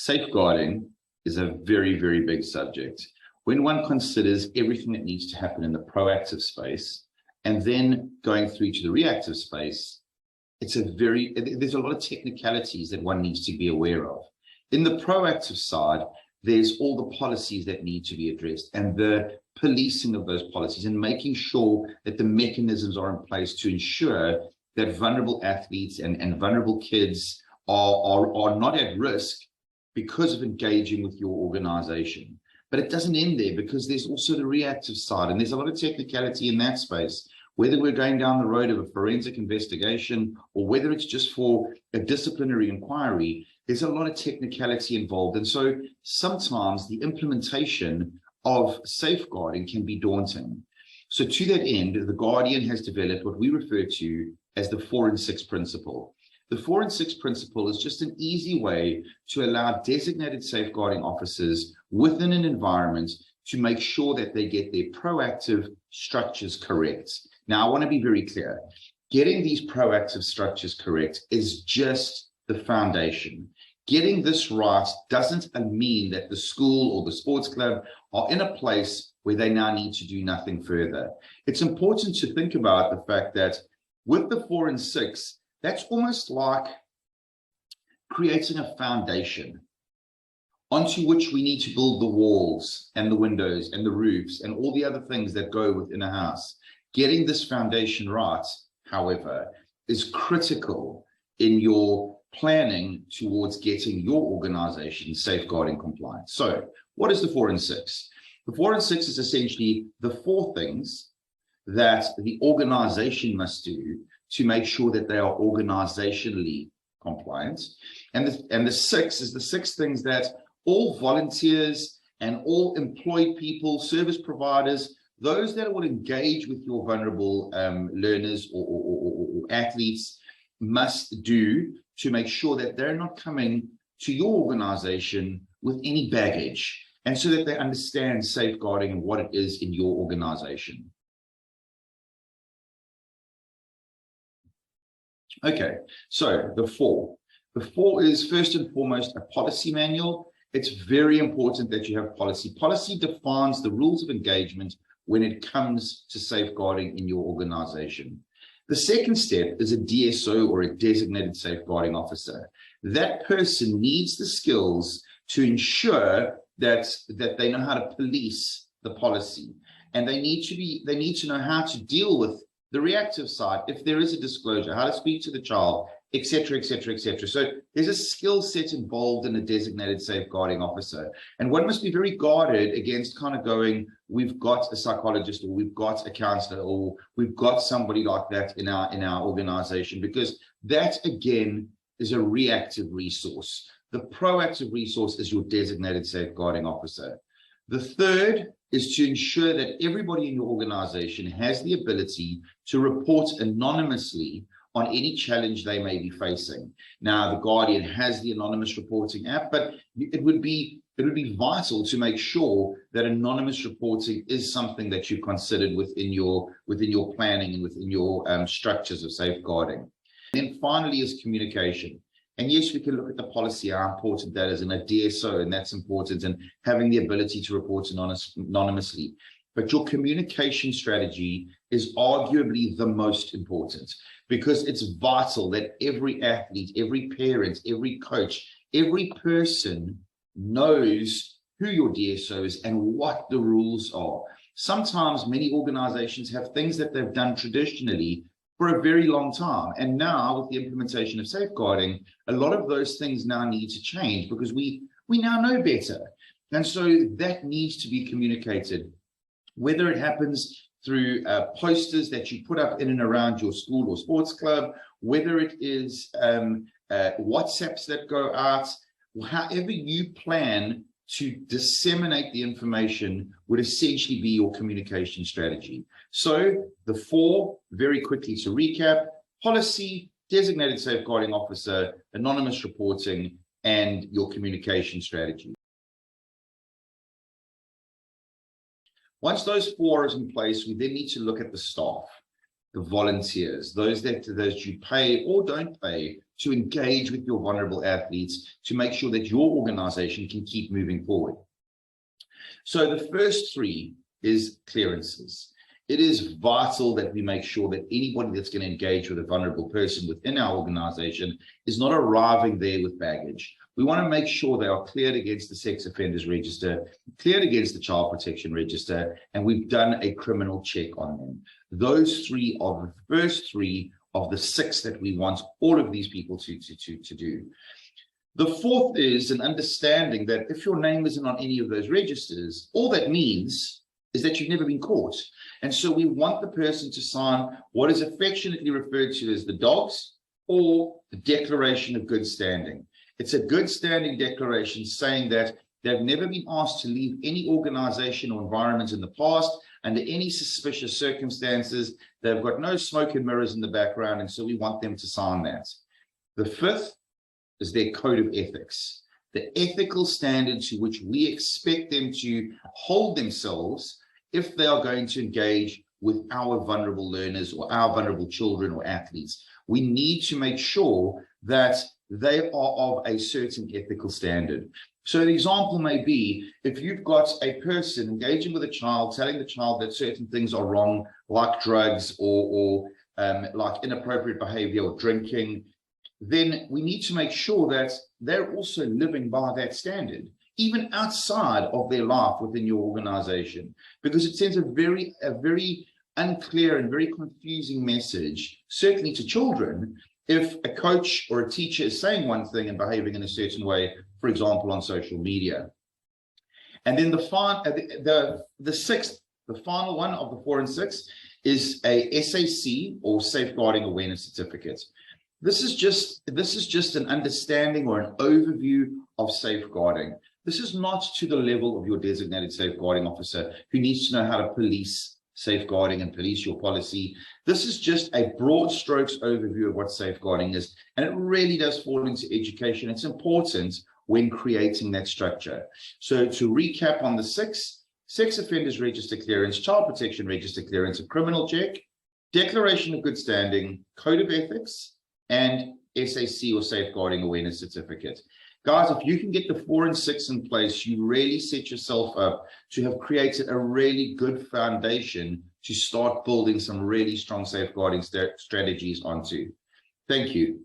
Safeguarding is a very, very big subject. When one considers everything that needs to happen in the proactive space and then going through to the reactive space, there's a lot of technicalities that one needs to be aware of. In the proactive side, there's all the policies that need to be addressed and the policing of those policies and making sure that the mechanisms are in place to ensure that vulnerable athletes and vulnerable kids are not at risk because of engaging with your organization. But it doesn't end there, because there's also the reactive side, and there's a lot of technicality in that space. Whether we're going down the road of a forensic investigation or whether it's just for a disciplinary inquiry, there's a lot of technicality involved. And so sometimes the implementation of safeguarding can be daunting. So to that end, the Guardian has developed what we refer to as the 4 and 6 principle. The 4 and 6 principle is just an easy way to allow designated safeguarding officers within an environment to make sure that they get their proactive structures correct. Now, I want to be very clear. Getting these proactive structures correct is just the foundation. Getting this right doesn't mean that the school or the sports club are in a place where they now need to do nothing further. It's important to think about the fact that with the 4 and 6, that's almost like creating a foundation onto which we need to build the walls and the windows and the roofs and all the other things that go within a house. Getting this foundation right, however, is critical in your planning towards getting your organization safeguarding compliant. So what is the 4 and 6? The 4 and 6 is essentially the 4 things that the organization must do to make sure that they are organizationally compliant. And the 6 is the 6 things that all volunteers and all employed people, service providers, those that will engage with your vulnerable learners or athletes must do to make sure that they're not coming to your organization with any baggage, and so that they understand safeguarding and what it is in your organization. Okay, so the 4. The 4 is first and foremost a policy manual. It's very important that you have policy. Policy defines the rules of engagement when it comes to safeguarding in your organization. The second step is a DSO, or a designated safeguarding officer. That person needs the skills to ensure that they know how to police the policy, and they need to know how to deal with the reactive side if there is a disclosure, how to speak to the child, etc., etc., etc. So there's a skill set involved in a designated safeguarding officer, and one must be very guarded against kind of going, we've got a psychologist, or we've got a counselor, or we've got somebody like that in our organization, because that again is a reactive resource. The proactive resource is your designated safeguarding officer. The third is to ensure that everybody in your organization has the ability to report anonymously on any challenge they may be facing. Now, the Guardian has the anonymous reporting app, but it would be vital to make sure that anonymous reporting is something that you've considered within your planning and within your structures of safeguarding. And then finally is communication. And yes, we can look at the policy, how important that is, and a DSO, and that's important, and having the ability to report anonymously. But your communication strategy is arguably the most important, because it's vital that every athlete, every parent, every coach, every person knows who your DSO is and what the rules are. Sometimes many organizations have things that they've done traditionally for a very long time, and now with the implementation of safeguarding, a lot of those things now need to change, because we now know better, and so that needs to be communicated, whether it happens through posters that you put up in and around your school or sports club, whether it is WhatsApps that go out, however you plan to disseminate the information would essentially be your communication strategy. So the 4, very quickly to recap: policy, designated safeguarding officer, anonymous reporting, and your communication strategy. Once those 4 is in place, we then need to look at the staff, the volunteers, those you pay or don't pay to engage with your vulnerable athletes to make sure that your organization can keep moving forward. So the first three is clearances. It is vital that we make sure that anybody that's going to engage with a vulnerable person within our organization is not arriving there with baggage. We want to make sure they are cleared against the Sex Offenders Register, cleared against the Child Protection Register, and we've done a criminal check on them. Those three are the first three of the six that we want all of these people to do. The fourth is an understanding that if your name isn't on any of those registers, all that means is that you've never been caught. And so we want the person to sign what is affectionately referred to as the DOGS, or the Declaration of Good Standing. It's a good standing declaration saying that they've never been asked to leave any organization or environment in the past under any suspicious circumstances. They've got no smoke and mirrors in the background, and so we want them to sign that. The fifth is their code of ethics, the ethical standard to which we expect them to hold themselves if they are going to engage with our vulnerable learners or our vulnerable children or athletes. We need to make sure that they are of a certain ethical standard. So an example may be, if you've got a person engaging with a child, telling the child that certain things are wrong, like drugs or like inappropriate behavior or drinking, then we need to make sure that they're also living by that standard, even outside of their life within your organization, because it sends a very unclear and very confusing message, certainly to children, if a coach or a teacher is saying one thing and behaving in a certain way, for example, on social media. And then the sixth, the final one of the 4 and 6, is a SAC, or Safeguarding Awareness Certificate. This is just an understanding or an overview of safeguarding. This is not to the level of your designated safeguarding officer who needs to know how to police safeguarding and police your policy. This is just a broad strokes overview of what safeguarding is, and it really does fall into education. It's important when creating that structure. So to recap on the 6, Sex Offenders Register clearance, Child Protection Register clearance, a criminal check, Declaration of Good Standing, Code of Ethics, and SAC, or Safeguarding Awareness Certificate. Guys, if you can get the 4 and 6 in place, you really set yourself up to have created a really good foundation to start building some really strong safeguarding strategies onto. Thank you.